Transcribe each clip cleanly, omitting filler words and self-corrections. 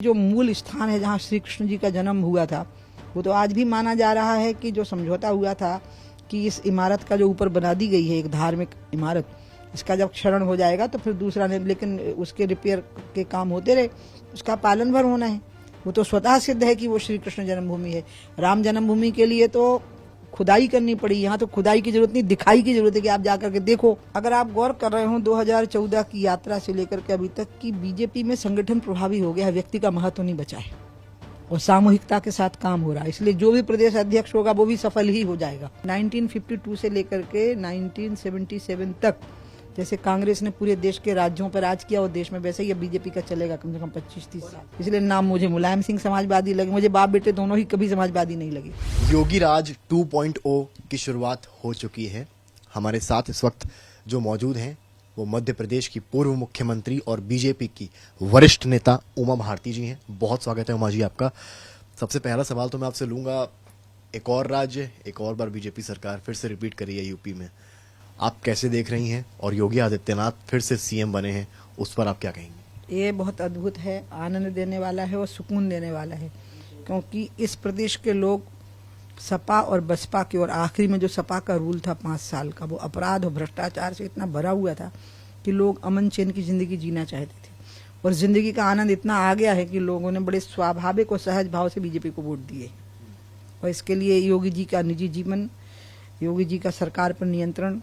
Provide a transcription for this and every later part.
जो मूल स्थान है जहाँ श्री कृष्ण जी का जन्म हुआ था, वो तो आज भी माना जा रहा है कि जो समझौता हुआ था कि इस इमारत का जो ऊपर बना दी गई है एक धार्मिक इमारत, इसका जब क्षरण हो जाएगा तो फिर दूसरा नहीं, लेकिन उसके रिपेयर के काम होते रहे, उसका पालन भर होना है। वो तो स्वतः सिद्ध है कि वो श्री कृष्ण जन्मभूमि है। राम जन्मभूमि के लिए तो खुदाई करनी पड़ी, यहाँ तो खुदाई की जरूरत नहीं, दिखाई की जरूरत है कि आप जाकर के देखो। अगर आप गौर कर रहे हो 2014 की यात्रा से लेकर के अभी तक की बीजेपी में संगठन प्रभावी हो गया है, व्यक्ति का महत्व नहीं बचा है और सामूहिकता के साथ काम हो रहा है। इसलिए जो भी प्रदेश अध्यक्ष होगा वो भी सफल ही हो जाएगा। 1952 से लेकर के 1977 तक जैसे कांग्रेस ने पूरे देश के राज्यों पर राज किया और देश में वैसे ही अब बीजेपी का चलेगा कम से कम 25-30 साल। इसलिए नाम मुझे मुलायम सिंह समाजवादी लगे, मुझे बाप बेटे दोनों ही कभी समाजवादी नहीं लगे। योगी राज 2.0 की शुरुआत हो चुकी है। हमारे साथ इस वक्त जो मौजूद हैं वो मध्य प्रदेश की पूर्व मुख्यमंत्री और बीजेपी की वरिष्ठ नेता उमा भारती जी हैं। बहुत स्वागत है उमा जी आपका। सबसे पहला सवाल तो मैं आपसे लूंगा, एक और राज्य, एक और बार बीजेपी सरकार फिर से रिपीट करी है यूपी में, आप कैसे देख रही हैं? और योगी आदित्यनाथ फिर से सीएम बने हैं, उस पर आप क्या कहेंगे? ये बहुत अद्भुत है, आनंद देने वाला है और सुकून देने वाला है, क्योंकि इस प्रदेश के लोग सपा और बसपा की, और आखिरी में जो सपा का रूल था 5 साल का, वो अपराध और भ्रष्टाचार से इतना भरा हुआ था कि लोग अमन चैन की जिंदगी जीना चाहते थे और जिंदगी का आनंद इतना आ गया है कि लोगों ने बड़े स्वाभाविक और सहज भाव से बीजेपी को वोट दिए। और इसके लिए योगी जी का निजी जीवन, योगी जी का सरकार पर नियंत्रण,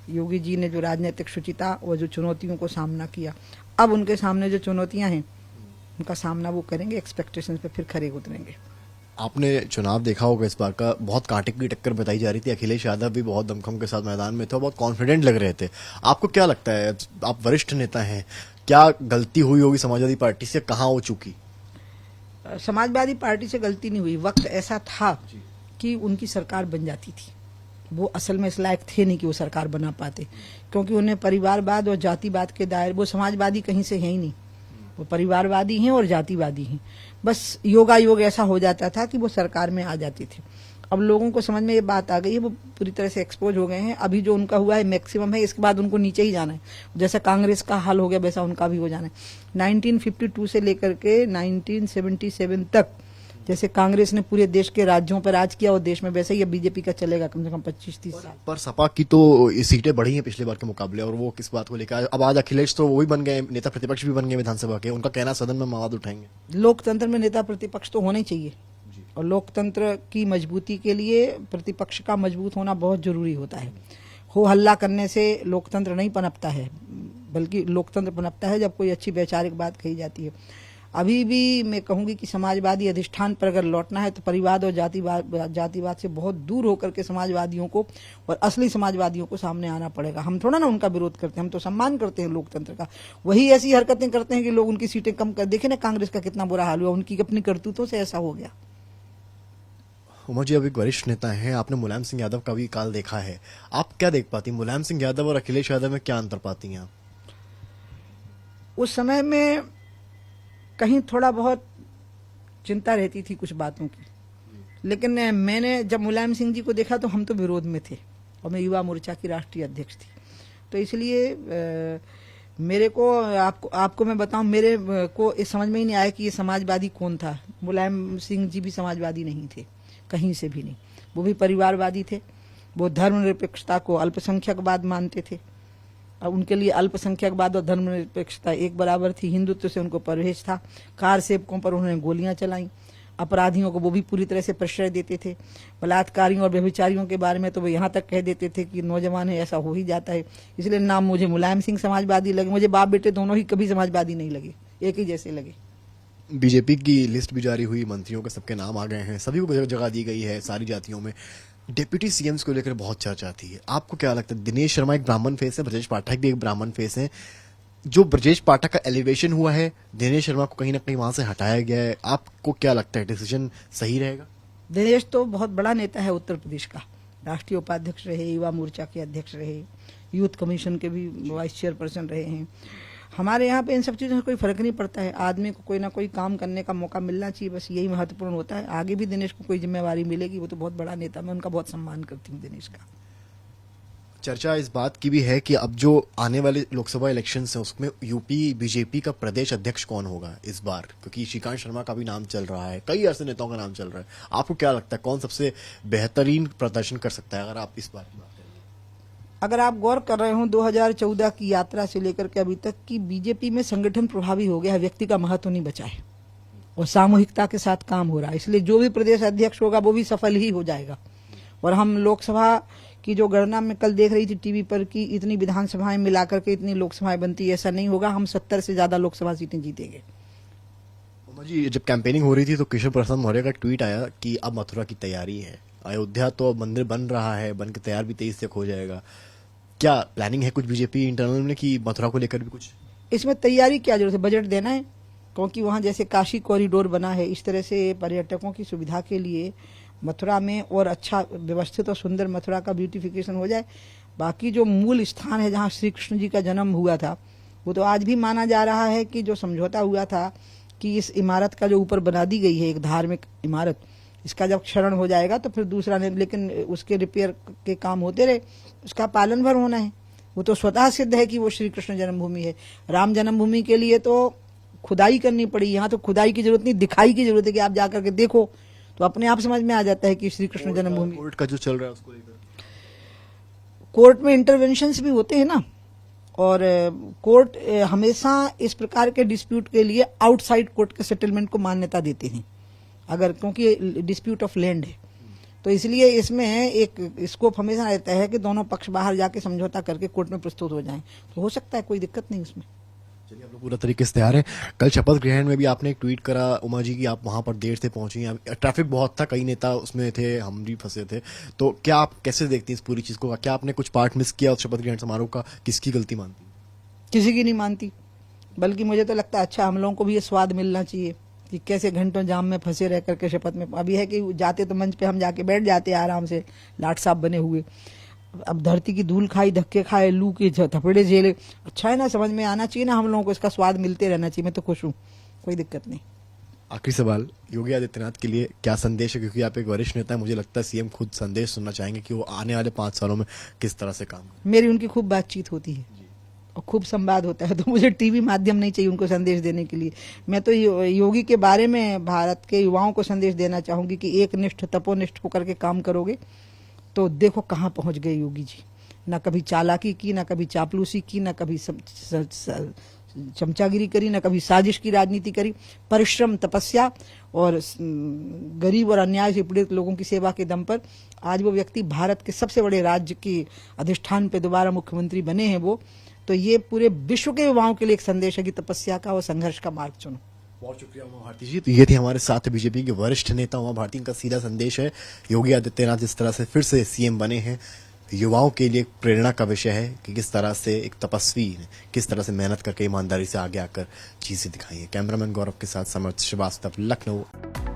योगी जी ने जो राजनीतिक शुचिता और जो चुनौतियों को सामना किया, अब उनके सामने जो चुनौतियां हैं उनका सामना वो करेंगे, एक्सपेक्टेशंस पे फिर खरे उतरेंगे। आपने चुनाव देखा होगा इस बार का, बहुत कांटे की टक्कर बताई जा रही थी। अखिलेश यादव भी बहुत दमखम के साथ मैदान में थे, बहुत कॉन्फिडेंट लग रहे थे। आपको क्या लगता है, आप वरिष्ठ नेता हैं, क्या गलती हुई होगी समाजवादी पार्टी से, कहाँ हो चुकी? समाजवादी पार्टी से गलती नहीं हुई, वक्त ऐसा था कि उनकी सरकार बन जाती थी। वो असल में इस लायक थे नहीं कि वो सरकार बना पाते, क्योंकि उन्हें परिवारवाद और जातिवाद के दायरे, वो समाजवादी कहीं से है ही नहीं, वो परिवारवादी हैं और जातिवादी हैं। बस योगायोग ऐसा हो जाता था कि वो सरकार में आ जाती थी। अब लोगों को समझ में ये बात आ गई है, वो पूरी तरह से एक्सपोज हो गए हैं। अभी जो उनका हुआ है मैक्सिमम है, इसके बाद उनको नीचे ही जाना है। जैसा कांग्रेस का हाल हो गया वैसा उनका भी हो जाना है। 1952 से लेकर के 1977 तक जैसे कांग्रेस ने पूरे देश के राज्यों पर राज किया और देश में वैसे ही अब बीजेपी का चलेगा कम से कम 25-30 साल। पर सपा की तो सीटें बढ़ी हैं पिछले बार के मुकाबले, और वो किस बात को लेकर? अब आज अखिलेश तो वो भी बन गए, नेता प्रतिपक्ष भी बन गए विधानसभा के, उनका कहना सदन में मवाद उठाएंगे। लोकतंत्र में नेता प्रतिपक्ष तो होना ही चाहिए और लोकतंत्र की मजबूती के लिए प्रतिपक्ष का मजबूत होना बहुत जरूरी होता है। हो हल्ला करने से लोकतंत्र नहीं पनपता है, बल्कि लोकतंत्र पनपता है जब कोई अच्छी वैचारिक बात कही जाती है। अभी भी मैं कहूंगी कि समाजवादी अधिष्ठान पर अगर लौटना है तो परिवाद और जातिवाद से बहुत दूर होकर के समाजवादियों को और असली समाजवादियों को सामने आना पड़ेगा। हम थोड़ा ना उनका विरोध करते हैं, हम तो सम्मान करते हैं लोकतंत्र का। वही ऐसी हरकतें करते हैं कि लोग उनकी सीटें कम कर, देखे ना कांग्रेस का कितना बुरा हाल हुआ, उनकी अपनी करतूतों से ऐसा हो गया। उमर जी, अब एक वरिष्ठ नेता हैं, आपने मुलायम सिंह यादव का भी काल देखा है, आप क्या देख पाती? मुलायम सिंह यादव और अखिलेश यादव में क्या अंतर पाती हैं आप? उस समय में कहीं थोड़ा बहुत चिंता रहती थी कुछ बातों की, लेकिन मैंने जब मुलायम सिंह जी को देखा तो हम तो विरोध में थे और मैं युवा मोर्चा की राष्ट्रीय अध्यक्ष थी, तो इसलिए मेरे को आपको मैं बताऊं, मेरे को इस समझ में ही नहीं आया कि ये समाजवादी कौन था। मुलायम सिंह जी भी समाजवादी नहीं थे, कहीं से भी नहीं। वो भी परिवारवादी थे, वो धर्मनिरपेक्षता को अल्पसंख्यकवाद मानते थे। अब उनके लिए अल्पसंख्यकवाद और धर्मनिरपेक्षता एक बराबर थी। हिंदुत्व से उनको परहेज था। कार सेवकों पर उन्होंने गोलियां चलाई, अपराधियों को वो भी पूरी तरह से प्रश्रय देते थे। बलात्कारियों और व्यभिचारियों के बारे में तो वो यहाँ तक कह देते थे कि नौजवान है, ऐसा हो ही जाता है। इसलिए नाम मुझे मुलायम सिंह समाजवादी लगे, मुझे बाप बेटे दोनों ही कभी समाजवादी नहीं लगे, एक ही जैसे लगे। बीजेपी की लिस्ट भी जारी हुई, मंत्रियों के सबके नाम आ गए हैं, सभी को जगह दी गई है सारी जातियों में। डिप्यूटी सीएम्स को लेकर बहुत चर्चा आती है, आपको क्या लगता है? दिनेश शर्मा एक ब्राह्मण फेस है, ब्रजेश पाठक भी एक ब्राह्मण फेस है। जो ब्रजेश पाठक का एलिवेशन हुआ है, दिनेश शर्मा को कहीं ना कहीं वहां से हटाया गया है, आपको क्या लगता है डिसीजन सही रहेगा? दिनेश तो बहुत बड़ा नेता है उत्तर प्रदेश का, राष्ट्रीय उपाध्यक्ष रहे, युवा मोर्चा के अध्यक्ष रहे, यूथ कमीशन के भी वाइस चेयरपर्सन रहे हैं। हमारे यहाँ पे इन सब चीज़ों से कोई फर्क नहीं पड़ता है, आदमी को कोई ना कोई काम करने का मौका मिलना चाहिए, बस यही महत्वपूर्ण होता है। आगे भी दिनेश को कोई जिम्मेवारी मिलेगी, वो तो बहुत बड़ा नेता, मैं उनका बहुत सम्मान करती हूँ दिनेश का। चर्चा इस बात की भी है कि अब जो आने वाले लोकसभा इलेक्शंस हैं उसमें यूपी बीजेपी का प्रदेश अध्यक्ष कौन होगा इस बार, क्योंकि श्रीकांत शर्मा का भी नाम चल रहा है, कई ऐसे नेताओं का नाम चल रहा है। आपको क्या लगता है कौन सबसे बेहतरीन प्रदर्शन कर सकता है अगर आप इस बार की बात करें? अगर आप गौर कर रहे हो 2014 की यात्रा से लेकर के अभी तक की बीजेपी में संगठन प्रभावी हो गया है, व्यक्ति का महत्व नहीं बचा है और सामूहिकता के साथ काम हो रहा है, इसलिए जो भी प्रदेश अध्यक्ष होगा वो भी सफल ही हो जाएगा। और हम लोकसभा की जो गणना में कल देख रही थी टीवी पर कि इतनी विधानसभाएं मिलाकर के इतनी लोकसभाएं बनती है, ऐसा नहीं होगा। हम 70 से ज्यादा लोकसभा सीटें जीतेंगे। उमा जी, जब कैंपेनिंग हो रही थी तो केशव प्रसाद मौर्य का ट्वीट आया कि अब मथुरा की तैयारी है, अयोध्या तो अब मंदिर बन रहा है, बन के तैयार भी 23 तक हो जाएगा। क्या प्लानिंग है कुछ बीजेपी इंटरनल में कि मथुरा को लेकर भी कुछ? इसमें तैयारी क्या जरूरत है, बजट देना है, क्योंकि वहां जैसे काशी कॉरिडोर बना है इस तरह से पर्यटकों की सुविधा के लिए मथुरा में और अच्छा व्यवस्थित और सुंदर मथुरा का ब्यूटिफिकेशन हो जाए। बाकी जो मूल स्थान है जहां श्री कृष्ण जी का जन्म हुआ था, वो तो आज भी माना जा रहा है कि जो समझौता हुआ था कि इस इमारत का जो ऊपर बना दी गई है एक धार्मिक इमारत, इसका जब क्षरण हो जाएगा तो फिर दूसरा नहीं, लेकिन उसके रिपेयर के काम होते रहे, उसका पालन भर होना है। वो तो स्वतः सिद्ध है कि वो श्री कृष्ण जन्मभूमि है। राम जन्मभूमि के लिए तो खुदाई करनी पड़ी, यहाँ तो खुदाई की जरूरत नहीं, दिखाई की जरूरत है कि आप जाकर के देखो तो अपने आप समझ में आ जाता है कि श्री कृष्ण जन्मभूमि। कोर्ट का जो चल रहा है उसको लेकर कोर्ट में इंटरवेंशंस भी होते हैं ना, और कोर्ट हमेशा इस प्रकार के डिस्प्यूट के लिए आउटसाइड कोर्ट के सेटलमेंट को मान्यता देते हैं, अगर क्योंकि डिस्प्यूट ऑफ लैंड है तो इसलिए इसमें एक स्कोप हमेशा रहता है कि दोनों पक्ष बाहर जाके समझौता करके कोर्ट में प्रस्तुत हो जाएं, तो हो सकता है, कोई दिक्कत नहीं इसमें। चलिए, आप लोग पूरा तरीके से तैयार हैं। कल शपथ ग्रहण में भी आपने एक ट्वीट करा उमा जी की आप वहां पर देर से पहुंची, ट्रैफिक बहुत था, कई नेता उसमें थे, हम भी फंसे थे, तो क्या आप कैसे देखती हैं इस पूरी चीज को? क्या आपने कुछ पार्ट मिस किया उस शपथ ग्रहण समारोह का? किसकी गलती मानती? किसी की नहीं मानती, बल्कि मुझे तो लगता है अच्छा हम लोगों को भी ये स्वाद मिलना चाहिए कि कैसे घंटों जाम में फंसे रह करके शपथ में। अभी है कि जाते तो मंच पे हम जाके बैठ जाते हैं आराम से, लाट साहब बने हुए। अब धरती की धूल खाई, धक्के खाए, लू के थपड़े झेले, अच्छा है ना, समझ में आना चाहिए ना, हम लोगों को इसका स्वाद मिलते रहना चाहिए। मैं तो खुश हूँ, कोई दिक्कत नहीं। आखिरी सवाल, योगी आदित्यनाथ के लिए क्या संदेश है, क्योंकि आप एक वरिष्ठ नेता है, मुझे लगता है सीएम खुद संदेश सुनना चाहेंगे कि वो आने वाले 5 सालों में किस तरह से काम करें। मेरी उनकी खूब बातचीत होती है और खूब संवाद होता है, तो मुझे टीवी माध्यम नहीं चाहिए उनको संदेश देने के लिए। मैं तो योगी के बारे में भारत के युवाओं को संदेश देना चाहूंगी कि एक निष्ठ तपोनिष्ठ होकर के काम करोगे तो देखो कहाँ पहुंच गए योगी जी। ना कभी चालाकी की, ना कभी चापलूसी की, ना कभी चमचागिरी करी, ना कभी साजिश की राजनीति करी। परिश्रम, तपस्या और गरीब और अन्याय से पीड़ित लोगों की सेवा के दम पर आज वो व्यक्ति भारत के सबसे बड़े राज्य के अधिष्ठान पे दोबारा मुख्यमंत्री बने हैं। वो तो ये पूरे विश्व के युवाओं के लिए एक संदेश है कि तपस्या का और संघर्ष का मार्ग चुनो। बहुत शुक्रिया उमा भारती जी। तो ये थी हमारे साथ बीजेपी के वरिष्ठ नेता उमा भारती। इनका सीधा संदेश है, योगी आदित्यनाथ जिस तरह से फिर से सीएम बने हैं, युवाओं के लिए प्रेरणा का विषय है कि किस तरह से एक तपस्वी ने किस तरह से मेहनत करके ईमानदारी से आगे आकर चीजें दिखाई है। कैमरामैन गौरव के साथ समर्थ श्रीवास्तव, लखनऊ।